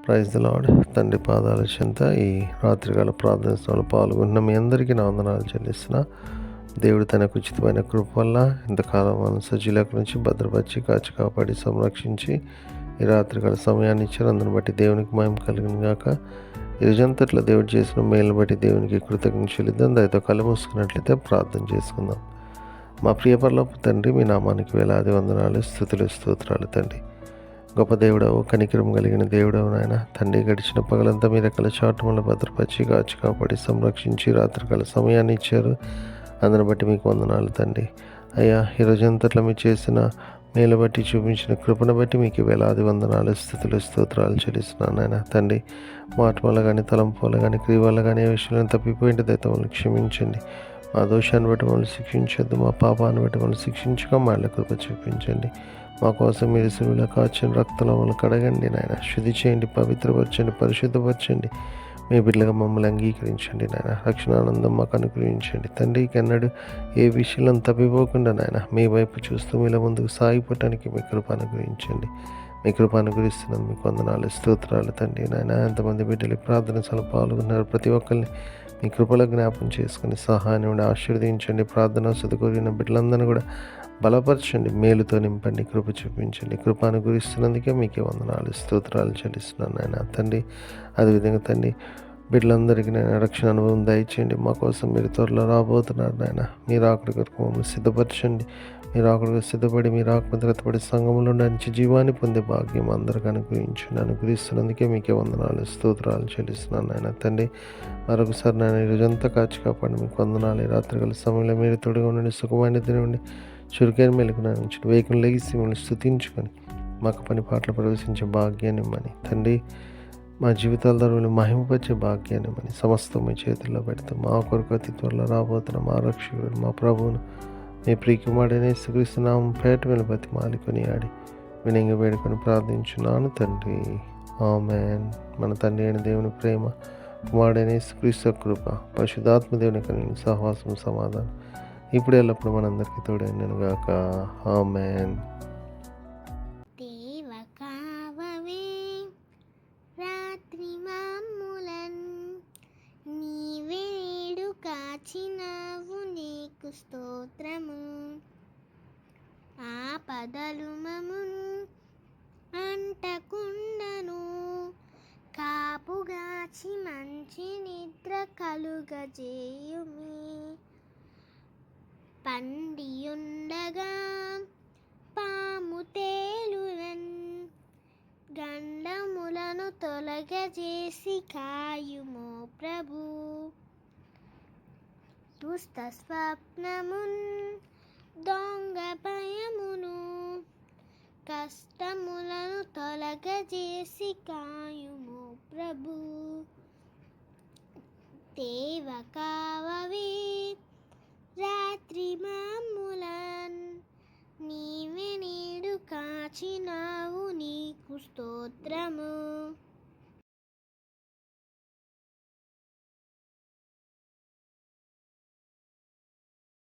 Praise the lord. తండ్రి పాదాల చెంత ఈ రాత్రికాల ప్రార్థన స్థలంలో పాల్గొంటున్న మీ అందరికీ నా వందనాలు చెల్లిస్తున్నా. దేవుడు తనకు ఉచితమైన కృప వల్ల ఇంతకాలం మనం సజీలకు నుంచి భద్రపరిచి కాచి కాపాడి సంరక్షించి ఈ రాత్రికాల సమయాన్ని ఇచ్చారు. అందుని బట్టి దేవునికి మహిమ కలిగిన గాక. ఈ రోజంతట్లో దేవుడు చేసిన మేలును బట్టి దేవునికి కృతజ్ఞత చెల్లిద్దాం. దయతో కళ్ళు మూసుకున్నట్లయితే ప్రార్థన చేసుకుందాం. మా ప్రియ పరలోకపు తండ్రి, మీ నామానికి వేలాది వందనాలు, స్తుతులు, స్తోత్రాలు తండ్రి. గొప్ప దేవుడవు, కనికరం కలిగిన దేవుడవు నాయన తండ్రి. గడిచిన పగలంతా మీ రకాల చాటుమల భద్రపరిచి కాచి కాపాడి సంరక్షించి రాత్రికాల సమయాన్ని ఇచ్చారు. అందుని బట్టి మీకు వందనాలు తండ్రి. అయ్యా, ఈ రోజంతట్లో మీరు చేసిన మేలు బట్టి చూపించిన కృపను బట్టి మీకు వేలాది వందనాలు, స్థుతులు, స్తోత్రాలు చెల్లిస్తున్నాను నాయన తండ్రి. మాట వల్ల కానీ, తలంపు వల్ల కానీ, క్రియ వల్ల కానీ ఏ విషయంలో తప్పిపోయింటే దయతో మమ్మల్ని క్షమించండి. మా దోషాన్ని బట్టి మమ్మల్ని శిక్షించొద్దు, మా పాపాన్ని బట్టి మమ్మల్ని శిక్షించక మళ్ళీ కృప చూపించండి. మా కోసం మీరు సిలువలో కాచిన రక్తంలో మమ్మల్ని కడగండి నాయన. శుద్ధి చేయండి, పవిత్రపరచండి, పరిశుద్ధపరచండి. మీ బిడ్డలుగా మమ్మల్ని అంగీకరించండి నాయన. రక్షణానందం మాకు అనుగ్రహించండి తండ్రికి. అన్నాడు ఏ విషయంలో తప్పిపోకుండా నాయన మీ వైపు చూస్తూ మీలో ముందుకు సాగిపోవటానికి మీ కృప అనుగ్రహించండి. మీ కృప అనుగ్రహిస్తున్నందుకు మీకు వందనాలు, స్తోత్రాలు తండ్రి నాయన. ఎంతమంది బిడ్డలు ప్రార్థన సభలో పాల్గొన్నారు, ప్రతి ఒక్కరిని మీ కృపలో జ్ఞాపం చేసుకుని సహాయం ఆశీర్వదించండి. ప్రార్థన కోరిన బిడ్డలందరినీ కూడా బలపరచండి, మేలుతో నింపండి, కృప చూపించండి. కృప అనుగ్రహిస్తున్నందుకే మీకే వందనాలు, స్తోత్రాలు చెల్లిస్తున్నాను నాయన తండ్రి. అదేవిధంగా తండ్రి బిడ్డలందరికీ నేను రక్షణ అనుభవం దయచేయండి. మా కోసం మీరు త్వరలో రాబోతున్నారు నాయన. మీరు ఆకుడి కొరకు మమ్మల్ని సిద్ధపరచండి. మీరు ఆకుడిగా సిద్ధపడి మీరు ఆత్మతరతపడి సంఘంలో నుంచి జీవాన్ని పొందే భాగ్యం అందరికీ అనుగ్రహిస్తున్నందుకే మీకే వందనాలు, స్తోత్రాలు చెల్లిస్తున్నాను నాయన తండ్రి. మరొకసారి నాయన ఈరోజంతా కాచి కాపాడి మీకు వందనాలు. ఈ రాత్రికాల సమయంలో మీరు తోడుగా ఉండండి, సుఖమైన తినండి, చురుకైన మెలకు నుంచి వేకుని లెగిసి మిమ్మల్ని స్తుతించుకొని మాకు పని పాటలు ప్రవేశించే భాగ్యాన్ని ఇమ్మని తండ్రి. మా జీవితాల ద్వారా మహిమపరిచే భాగ్యాన్ని ఇమ్మని సమస్తం మీ చేతుల్లో పెడతాం. మా కొరకు అతి త్వరలో రాబోతున్న మా రక్షకుడు మా ప్రభువును మీ ప్రియకుమారుడైన యేసుక్రీస్తు నామం పేట మీద బతిమాలుకొని ఆడి వినయంగా వేడుకొని ప్రార్థించున్నాను తండ్రి. ఆమేన్. మన తండ్రి అయిన దేవుని ప్రేమ, కుమారుడైన యేసుక్రీస్తు కృప, పరిశుద్ధాత్మ దేవుని కలిగిన సహవాసం, సమాధానం ఇప్పుడు ఎల్లప్పుడు మనందరికీ తోడైనను గాక. ఆమేన్. రాత్రి మామూలన్ నీవేడు కాచినావు, నీకు స్తోత్రము. ఆపదలు మమును అంటకుండను, కాపుగాచి మంచి నిద్ర కలుగజేయుమి. పండియుండగా పాము తేలునన్, గండములను తొలగజేసి కాయుమో ప్రభు. దుష్ట స్వప్నమున్ దొంగ భయమును, కష్టములను తొలగజేసి కాయుమో ప్రభు. దేవ కావవే రాత్రి మామూలన్, నీవే నేడు కాచినావు, నీకు స్తోత్రము.